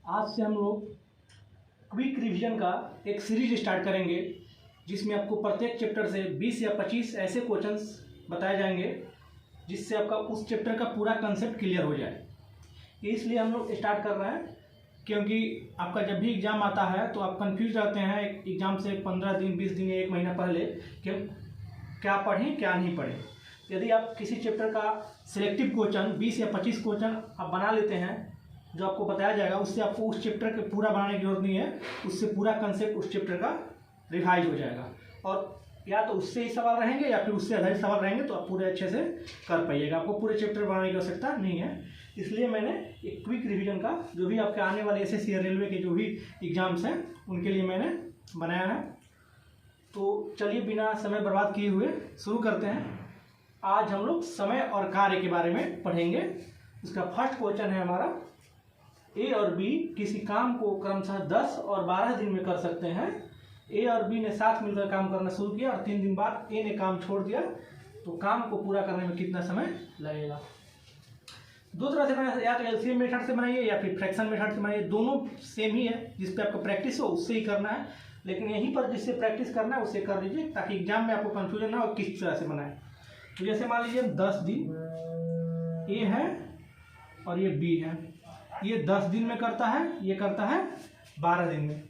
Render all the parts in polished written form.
आज से हम लोग क्विक रिवीजन का एक सीरीज स्टार्ट करेंगे जिसमें आपको प्रत्येक चैप्टर से 20 या 25 ऐसे क्वेश्चंस बताए जाएंगे जिससे आपका उस चैप्टर का पूरा कंसेप्ट क्लियर हो जाए। इसलिए हम लोग स्टार्ट कर रहे हैं क्योंकि आपका जब भी एग्ज़ाम आता है तो आप कंफ्यूज रहते हैं एग्ज़ाम से 15 दिन 20 दिन या 1 महीना पहले कि क्या पढ़ें क्या नहीं पढ़ें। यदि आप किसी चैप्टर का सिलेक्टिव क्वेश्चन 20 या 25 क्वेश्चन आप बना लेते हैं जो आपको बताया जाएगा, उससे आपको उस चैप्टर के पूरा बनाने की जरूरत नहीं है, उससे पूरा कंसेप्ट उस चैप्टर का रिवाइज हो जाएगा और या तो उससे ही सवाल रहेंगे या फिर उससे आधारित सवाल रहेंगे तो आप पूरे अच्छे से कर पाइएगा। आपको पूरे चैप्टर बनाने की आवश्यकता नहीं है। इसलिए मैंने एक क्विक रिवीजन का जो भी आपके आने वाले एसएससी या रेलवे के जो भी एग्जाम्स हैं उनके लिए मैंने बनाया है। तो चलिए बिना समय बर्बाद किए हुए शुरू करते हैं। आज हम लोग समय और कार्य के बारे में पढ़ेंगे। इसका फर्स्ट क्वेश्चन है हमारा, ए और बी किसी काम को क्रमशः 10 और 12 दिन में कर सकते हैं। ए और बी ने साथ मिलकर काम करना शुरू किया और 3 दिन बाद ए ने काम छोड़ दिया, तो काम को पूरा करने में कितना समय लगेगा। दो तरह से बनाया, या तो एलसीएम मेथड से बनाइए या फिर फ्रैक्शन मेथड से बनाइए, दोनों सेम ही है। जिस पे आपका प्रैक्टिस हो उससे ही करना है, लेकिन यहीं पर जिससे प्रैक्टिस करना है उससे कर लीजिए ताकि एग्जाम में आपको कंफ्यूजन ना हो किस तरह से बनाए। तो जैसे मान लीजिए 10 दिन ए है और ये बी है, ये 10 दिन में करता है, ये करता है 12 दिन में।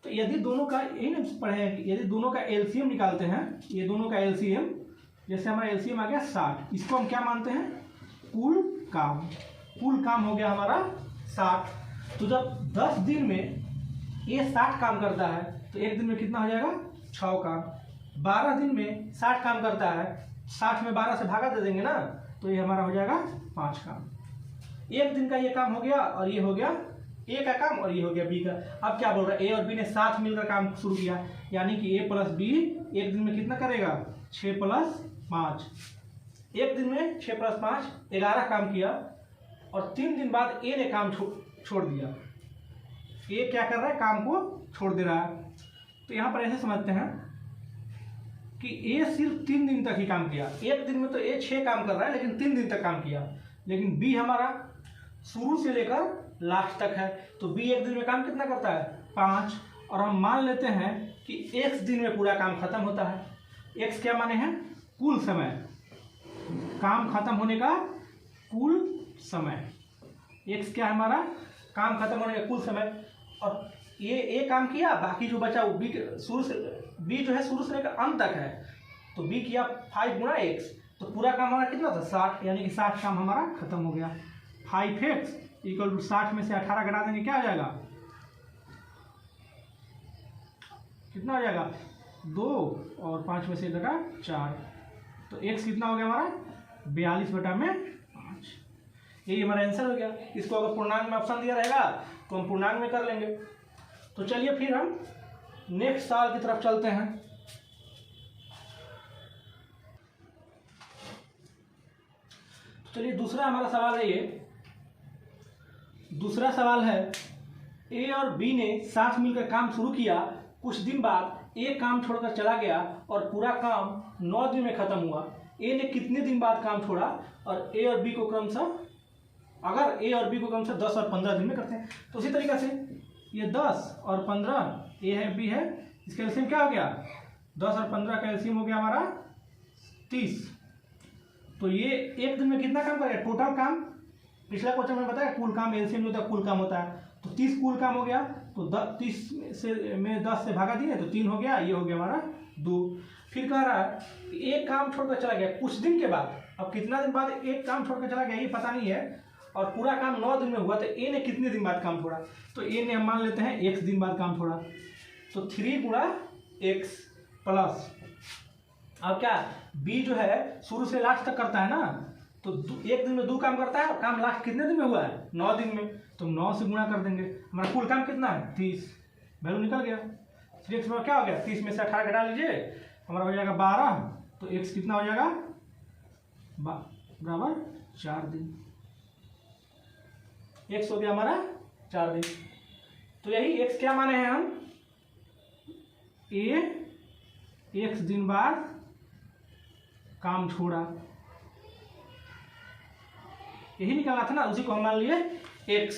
तो यदि दोनों का यही ना पढ़े हैं, यदि दोनों का एलसीएम निकालते हैं, ये दोनों का एलसीएम, जैसे हमारा एलसीएम आ गया 60, इसको हम क्या मानते हैं, कुल काम। कुल काम हो गया हमारा 60। तो जब 10 दिन में ये 60 काम करता है तो एक दिन में कितना हो जाएगा, 6 काम। 12 दिन में 60 काम करता है, 60 में 12 से भागा दे देंगे ना, तो ये हमारा हो जाएगा 5 काम। एक दिन का ये काम हो गया और ये हो गया ए का काम और ये हो गया बी का। अब क्या बोल रहा है, ए और बी ने साथ मिलकर काम शुरू किया, यानी कि ए प्लस बी एक दिन में कितना करेगा, 6 + 5। एक दिन में 6 + 5 11 काम किया और 3 दिन बाद ए ने काम छोड़ दिया। ए क्या कर रहा है, काम को छोड़ दे रहा है। तो यहाँ पर ऐसे समझते हैं कि ए सिर्फ 3 दिन तक ही काम किया। एक दिन में तो ए 6 काम कर रहा है लेकिन 3 दिन तक काम किया, लेकिन बी हमारा शुरू से लेकर लास्ट तक है। तो बी एक दिन में काम कितना करता है, 5। और हम मान लेते हैं कि x दिन में पूरा काम खत्म होता है। x क्या माने हैं, कुल समय, काम खत्म होने का कुल समय। x क्या है हमारा, काम खत्म होने का कुल समय। और ये ए काम किया, बाकी जो बचा वो बी शुरू से, बी जो है शुरू से लेकर अंत तक है, तो बी किया 5 × x, तो पूरा काम हमारा कितना था, 60, यानी कि 60 काम हमारा खत्म हो गया। 5x = 60 में से 18 घटा देंगे, क्या हो जाएगा, कितना हो जाएगा, 2, और 5 में से घटा 4, तो x कितना हो गया हमारा, 42/5। यही हमारा आंसर हो गया। इसको अगर पूर्णांक में ऑप्शन दिया रहेगा तो हम पूर्णांक में कर लेंगे। तो चलिए फिर हम नेक्स्ट सवाल की तरफ चलते हैं। चलिए दूसरा हमारा सवाल है, ये दूसरा सवाल है, ए और बी ने साथ मिलकर काम शुरू किया, कुछ दिन बाद ए काम छोड़कर चला गया और पूरा काम 9 दिन में खत्म हुआ। ए ने कितने दिन बाद काम छोड़ा और ए और बी को क्रमशः, अगर ए और बी को क्रमशः 10 और 15 दिन में करते हैं। तो उसी तरीके से ये 10 और 15, ए है बी है, इसका एलसीएम क्या हो गया, 10 और 15 का एलसीएम हो गया हमारा 30। तो ये एक दिन में कितना काम करेगा, टोटल काम, पिछला क्वेश्चन में बताया कुल काम, एलसीएम में होता है कुल काम होता है, तो 30 कुल काम हो गया। तो 30 में 10 से भागा दिए तो 3 हो गया, ये हो गया हमारा 2। फिर कह रहा है कि एक काम छोड़कर चला गया कुछ दिन के बाद। अब कितना दिन बाद एक काम छोड़कर चला गया ये पता नहीं है, और पूरा काम 9 दिन में हुआ, तो ए ने कितने दिन बाद काम छोड़ा, तो ए ने हम मान लेते हैं x दिन बाद काम छोड़ा, तो 3 × x प्लस, अब क्या, बी जो है शुरू से लास्ट तक करता है ना, तो एक दिन में 2 काम करता है और काम लास्ट कितने दिन में हुआ है, 9 दिन में, तो 9 से गुणा कर देंगे। हमारा कुल काम कितना है, 30, वैल्यू निकल गया। 3x में क्या हो गया, 30 में से 18 घटा लीजिए, हमारा हो जाएगा 12, तो x कितना हो जाएगा, बराबर 4 दिन। x हो गया हमारा 4 दिन। तो यही x क्या माने हैं हम, ए x दिन बाद काम छोड़ा, यही निकाला था ना, उसी को हम मान लिए x।